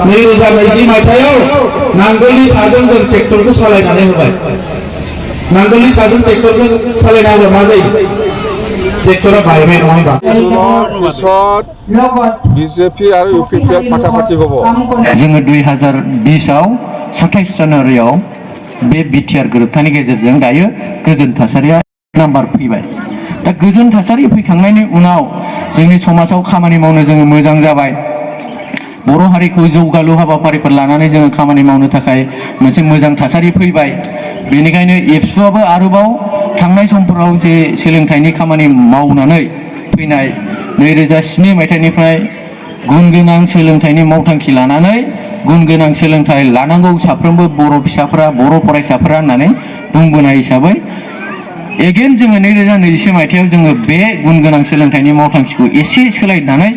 2020 मायथाइयाव नांगोलनि साजों जों ट्रेक्टरखौ सालायनानै होबाय नांगोलनि साजों ट्रेक्टरखौ सालायना होबा मा जायो ट्रेक्टरा बायबाय नङा होनबा बिजेपि आरो इउपिपिएल फाटाफाटि हबो जोङो 2020 आव 27 जानुवारियाव बे बिटिआर गोरोबथानि गेजेरजों दायो गोजोन थासारिया नाम्बार फैबाय दा गोजोन थासारि फैखांनायनि उनाव जोंनि समाजाव खामानि मावनो जोङो मोजां जाबाय बर' हारिखौ जौगालु हाबाफारिफोर लानानै जोङो खामानि मावनो थाखाय मोनसे मोजां थासारि फैबाय बेनिखायनो एबसुआबो आरोबाव थांनाय समफोराव जे सोलोंथाइनि खामानि मावनानै फैनाय 2007 मायथाइनिफ्राय गुन गोनां सोलोंथाइनि मावथांखि लानानै गुन गोनां सोलोंथाइ लानांगौ साफ्रोमबो बर' फिसाफोरा बर' फरायसाफोरा होननानै बुंबोनाय हिसाबै एगेन जोङो 2021 मायथाइयाव जोङो बे गुन गोनां सोलोंथाइनि मावथांखिखौ एसे सोलायनानै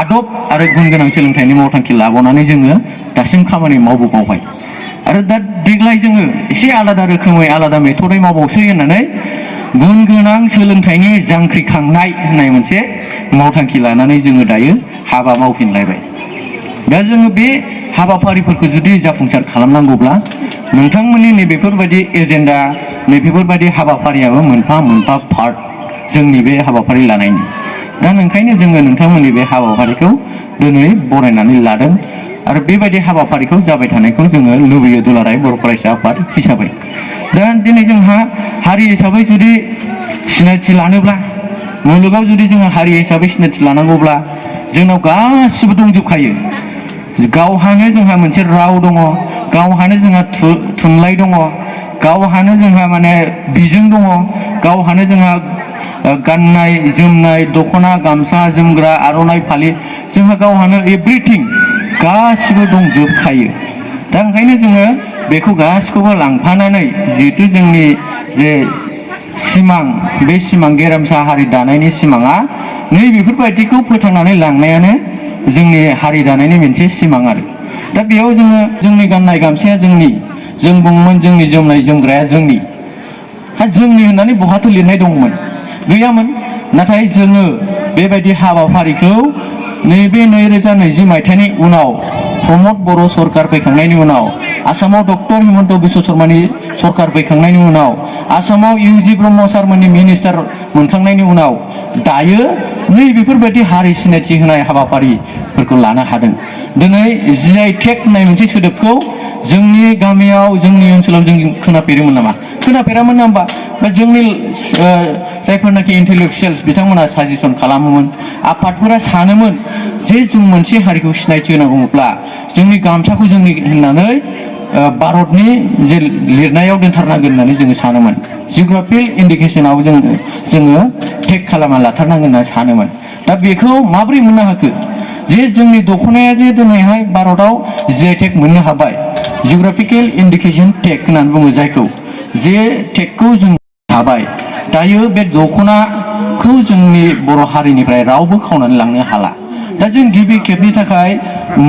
आदब आरो गुन गोनां सोलोंथाइनि मावथांखि लाबावनानै जोङो दासिम खामानि मावबोबावबाय आरो दा देग्लाय जोङो एसे आलादा रोखोमै आलादा मेथडै मावबावसै होननानै गुन गोनां सोलोंथाइनि जांख्रिखांनाय होननाय मोनसे मावथांखि लानानै जोङो दायो हाबा मावफिनलायबाय दा जोङो बे हाबाफारिफोरखौ जुदि जाफुंसार खालामनांगौब्ला नोंथांमोननि नैबेफोरबायदि एजेन्डा नैबेफोरबायदि हाबाफारियाबो मोनफा मोनफा पार्ट जोंनि बे हाबाफारि लानायनि दा ओंखायनो जोङो नोंथांमोननि बे हाबाफारिखौ दिनै बरायनानै लादों आरो बेबायदि हाबाफारिखौ जाबाय थानायखौ जोङो लुबैयो दुलाराय बर' फरायसा आफाद हिसाबै दा दिनै जोंहा हारि हिसाबै जुदि सिनायथि लानोब्ला मुलुगाव जुदि जोङो हारि हिसाबै सिनायथि लानांगौब्ला जोंनाव गासिबो दंजोबखायो गावहानो जोंहा मोनसे राव दङ गावहानो जोंहा थुनलाइ दङ गावहानो जोंहा माने बिजों दङ गावहानो जोंहा गाननाय जोमनाय दख'ना गामसा जोमग्रा आर'नाइ फालि जोंहा गावहानो एभ्रिथिं गासिबो दंजोबखायो दा ओंखायनो जोङो बेखौ गासिखौबो लांफानानै जिहेतु जोंनि जे सिमां बे सिमां गेरेमसा हारि दानायनि सिमाङा नै बेफोरबायदिखौ फोथांनानै लांनायानो जोंनि हारि दानायनि मोनसे सिमां आरो दा बेयाव जोङो जोंनि गाननाय गामसाया जोंनि जों बुङोमोन जोंनि जोमनाय जोमग्राया जोंनि जोंनि होननानै बहाथो लिरनाय दंमोन गैयामोन नाथाय जोङो बेबायदि हाबाफारिखौ नैबे 2020 मायथाइनि उनाव प्रमद बर' सरकार फैखांनायनि उनाव आसामाव डक्टर हिमन्त बिश्व शर्मानि सरकार फैखांनायनि उनाव आसामाव इउजि ब्रह्म सारमोननि मिनिस्टार मोनखांनायनि उनाव दायो नै बेफोरबायदि हारि सिनायथि होनाय हाबाफारिफोरखौ लानो हादों दिनै GI टेग होननाय मोनसे सोदोबखौ जोंनि गामियाव जोंनि ओनसोलाव जों खोनाफेरोमोन नामा खोनाफेरामोन ना होमबा जोंनि जायफोरनाखि इन्टेलेक्सुयेल्स बिथांमोना साजेसन खालामोमोन आफादफोरा सानोमोन जे जों मोनसे हारिखौ सिनायथि होनांगौब्ला जोंनि गामसाखौ जोंनि होननानै भारतनि जे लिरनायाव दोनथारनांगोन होननानै जोङो सानोमोन जिअग्राफिकेल इन्डिकेसनाव जोङो टेग खालामना लाथारनांगोन होनना सानोमोन दा बेखौ माबोरै मोननो हाखो जे जोंनि दख'नाया जे दिनैहाय भारताव GI टेग मोननो हाबाय जिअग्राफिकेल इन्डिकेसन टेग होननानै बुङो जायखौ जे टेगखौ जों हाबाय दायो बे दख'नाखौ जोंनि बर' हारिनिफ्राय रावबो खावनानै लांनो हाला दा जों गिबि खेबनि थाखाय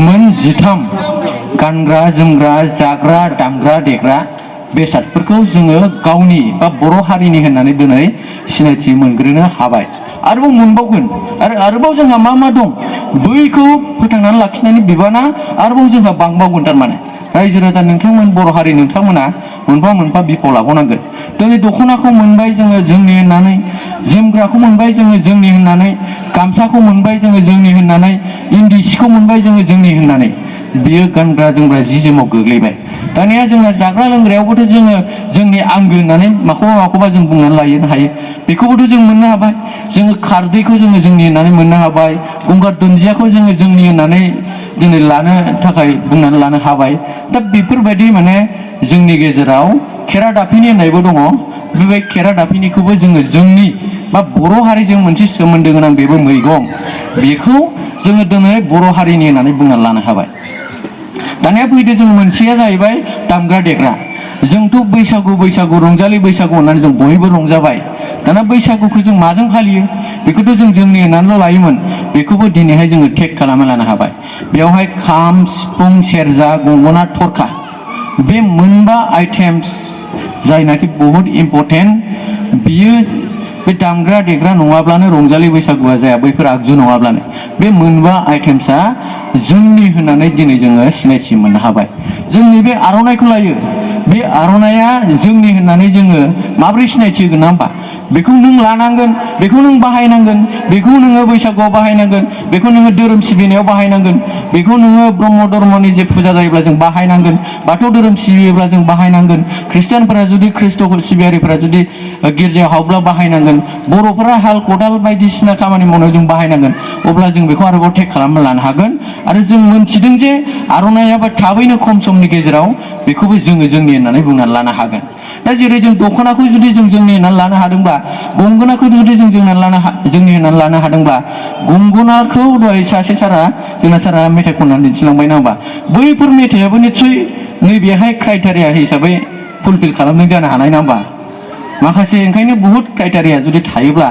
मोन 13 गानग्रा जोमग्रा जाग्रा दामग्रा देग्रा बेसादफोरखौ जोङो गावनि बा बर' हारिनि होननानै दिनै सिनायथि मोनग्रोनो हाबाय आरोबाव मोनबावगोन आरोबाव जोंहा मा दं बैखौ फोथांनानै लाखिनायनि बिबाना आरोबाव जोंहा बांबावगोन थारमाने रायजो राजा नोंथांमोन बर' हारि नोंथांमोना मोनफा मोनफा बिफाव लाबावनांगोन दिनै दख'नाखौ मोनबाय जोङो जोंनि होननानै जोमग्राखौ मोनबाय जोङो जोंनि होननानै गामसाखौ मोनबाय जोङो जोंनि होननानै इन्दि सिखौ मोनबाय जोङो जोंनि होननानै बियो गानग्रा जोमग्रा जि जोमाव गोग्लैबाय दानिया जोंना जाग्रा लोंग्रायावबोथ' जोङो जोंनि आंगो होननानै माखौबा जों बुंनानै लानो हायो बेखौबोथ' जों मोननो हाबाय जोङो खारदैखौ जोङो जोंनि होननानै मोननो हाबाय गंगार दुन्दियाखौ जोङो जोंनि होननानै दिनै लानो थाखाय बुंनानै लानो हाबाय दा बेफोरबायदि माने जोंनि गेजेराव खेरादाफिनि होननायबो दङ बे खेरादाफिनिखौबो जोङो जोंनि बा बर' हारिजों मोनसे सोमोन्दो गोनां बेबो मैगं बेखौ जोङो दिनै बर' हारिनि होननानै बुंनानै लानो हाबाय दानिया फैदो जों मोनसेया जाहैबाय दामग्रा देग्रा जोंथ' बैसागु रंजालि बैसागु होननानै जों बयबो रंजाबाय दाना बैसागुखौ जों माजों फालियो बेखौथ' जों जोंनि होननानैल' लायोमोन बेखौबो दिनैहाय जोङो टेग खालामना लानो हाबाय बेवहाय खाम सिफुं सेरजा गंगोना थरखा बे मोनबा आइटेम्स जायनाखि बहुत इम्पर्टेन्ट बियो बे दामग्रा देग्रा नङाब्लानो रंजालि बैसागुआ जाया बैफोर आगजु नङाब्लानो बे मोनबा आइटेम्सआ जोंनि होननानै दिनै जोङो सिनायथि मोननो हाबाय। जोंनि बे आर'नाइखौ लायो, बे आर'नाइया जोंनि होननानै जोङो माबोरै सिनायथि होगोन ना होमबा? बेखौ नों लानांगोन, बेखौ नों बाहायनांगोन, बेखौ नोङो बैसागुआव बाहायनांगोन, बेखौ नोङो धोरोम सिबिनायाव बाहायनांगोन, बेखौ नोङो ब्रह्म धर्मनि जे फुजा जायोब्ला जों बाहायनांगोन, बाथौ धोरोम सिबियोब्ला जों बाहायनांगोन, ख्रिस्टियानफोरा जुदि ख्रिस्ट'खौ सिबियारिफोरा जुदि गिर्जायाव हाबब्ला बाहायनांगोन, बर'फोरा हाल खदाल बायदिसिना खामानि मावनायाव जों बाहायनांगोन। अब्ला जों बेखौ आरोबाव टेग खालामना लानो हागोन। आरो जों मोनथिदों जे आर'नाइयाबो थाबैनो खम समनि गेजेराव बेखौबो जोङो जोंनि होननानै बुंनानै लानो हागोन। दा जेरै जों दख'नाखौ जुदि जों जोंनि होननानै लानो हादोंब्ला, गंगोनाखौ जुदि जों जोंनि होननानै लानो हादोंब्ला, गंगोनाखौ दहाय सासे सारा जोंना सारा मेथाइ खननानै दिन्थिलांबाय ना होमबा? बैफोर मेथाइयाबो निस्सय नैबेहाय क्राइटेरिया हिसाबै फुलफिल खालामदों जानो हानाय ना होमबा? माखासे ओंखायनो बुहुत क्राइटेरिया जुदि थायोब्ला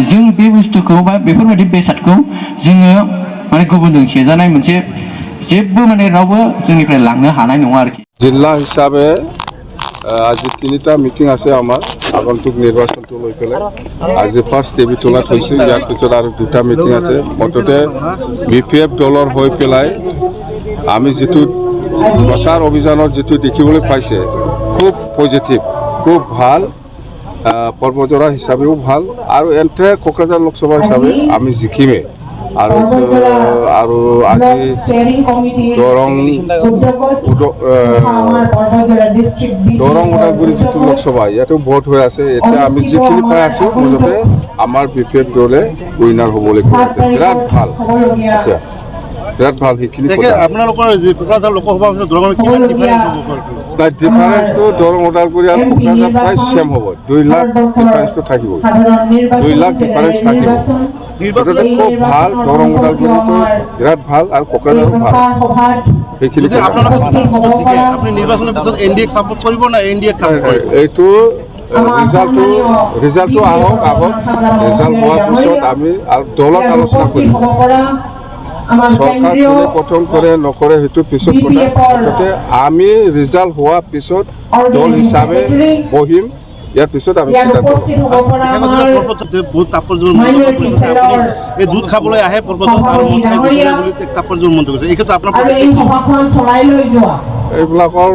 जों बे बुस्थुखौ बा बेफोरबायदि बेसादखौ जोङो माने गुबुनजों सेजानाय मोनसे जेबो माने रावबो जोंनिफ्राय लांनो हानाय नङा आरोखि। जिल्লা হিসাবে আজি 3টা মিটিং আছে আমার আগন্তুক নির্বাচনটো লৈ পেলাই। আজি ফার্স্ট টেবি তোলাত হৈছে, ইয়াৰ পিছত আৰু 2টা মিটিং আছে। মুঠতে BPF দলৰ হৈ পেলাই আমি যিটো প্ৰচাৰ অভিযানত যিটো দেখিবলৈ পাইছে খুব পজিটিভ, খুব ভাল, পৰ্বজৰা হিচাপেও ভাল, আৰু এন্তে কোকৰাঝাৰ লোকসভা হিচাপে আমি জিকিমে। আৰু আজি দৰং ওদালগুৰি যিটো লোকসভা ইয়াতো ভোট হৈ আছে। এতিয়া আমি যিখিনি পাই আছোঁ মুঠতে আমাৰ BPF দলে উইনাৰ হ'বলৈ গৈ আছে। বিৰাট ভাল, আচ্ছা বিৰাট ভাল। সেইখিনি আপোনালোকৰ কোকৰাঝাৰ লোকসভা কিমান ডিফাৰেঞ্চ হ'ব? ডিফাৰেঞ্চটো দৰং ওদালগুৰি আৰু কোকৰাঝাৰ প্ৰায় ছেম হ'ব। 2 লাখ ডিফাৰেঞ্চটো থাকিব, 2 লাখ ডিফাৰেঞ্চ থাকিব। মুঠতে খুব ভাল, দৰং ওদালগুৰিটো বিৰাট ভাল আৰু কোকৰাঝাৰো ভাল। সেইখিনি আপুনি নিৰ্বাচনৰ পিছত NDA ছাপোৰ্ট কৰিব না NDA এইটো ৰিজাল্টটো আহক আগত, ৰিজাল্ট হোৱাৰ পিছত আমি আৰু দলত আলোচনা কৰিম। চৰকাৰ কোনে গঠন কৰে নকৰে সেইটো পিছত কথা। মুঠতে আমি ৰিজাল্ট হোৱাৰ পিছত দল হিচাপে বহিম, ইয়াৰ পিছত আমি বহুত তাৎপৰ্য্য এই দুধ খাবলৈ আহে পৰ্বতত আৰু মদ খাই গুচি যায় বুলি তাৎপৰ্য্য মন্তব্য কৰিছে। এই ক্ষেত্ৰত আপোনাৰ এইবিলাকৰ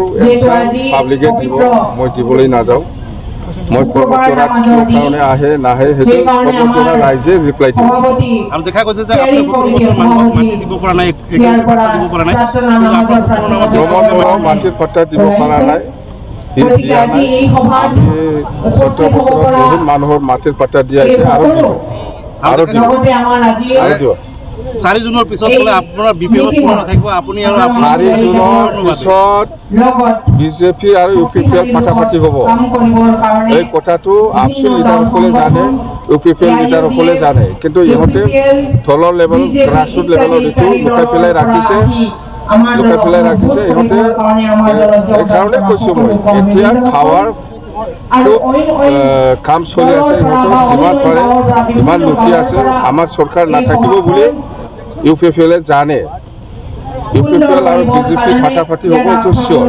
পাব্লিকে দিব, মই দিবলৈ নাযাওঁ। মই পৰ্বতৰাত কিয় কাৰণে আহে নাহে সেইটো পৰ্বতৰা ৰাইজে ৰিপ্লাই দিব। আৰু দেখা গৈছে যে আপুনি 70 বছৰ মানুহক মাটি দিব পৰা নাই, দিব পৰা নাই, মাটিৰ পাট্টা দিব পৰা নাই। আমি 17 বছৰত বহুত মানুহৰ মাটিৰ পাট্টা দিয়া আছে আৰু দিব। 4 জুনৰ পিছত আপোনাৰ BPF নাথাকিব, আপুনি আৰু 4 জুনৰ পিছত BJP আৰু UPPF ফাটাফাটি হ'ব। এই কথাটো আপচি লিডাৰসকলে জানে, UPPF লিডাৰসকলে জানে, কিন্তু ইহঁতে দলৰ লেভেলত গ্ৰাছৰুট লেভেলত এইটো লুকাই পেলাই ৰাখিছে। ইহঁতে এইকাৰণে কৈছোঁ মই এতিয়া খাৱাৰ কাম চলি আছে। ইহঁতৰ যিমান পাৰে যিমান লুটি আছে আমাৰ চৰকাৰ নাথাকিব বুলি UPPF জানে। UPPF আৰু BJP ফাটাফাটি হ'ব, এইটো চিয়ৰ।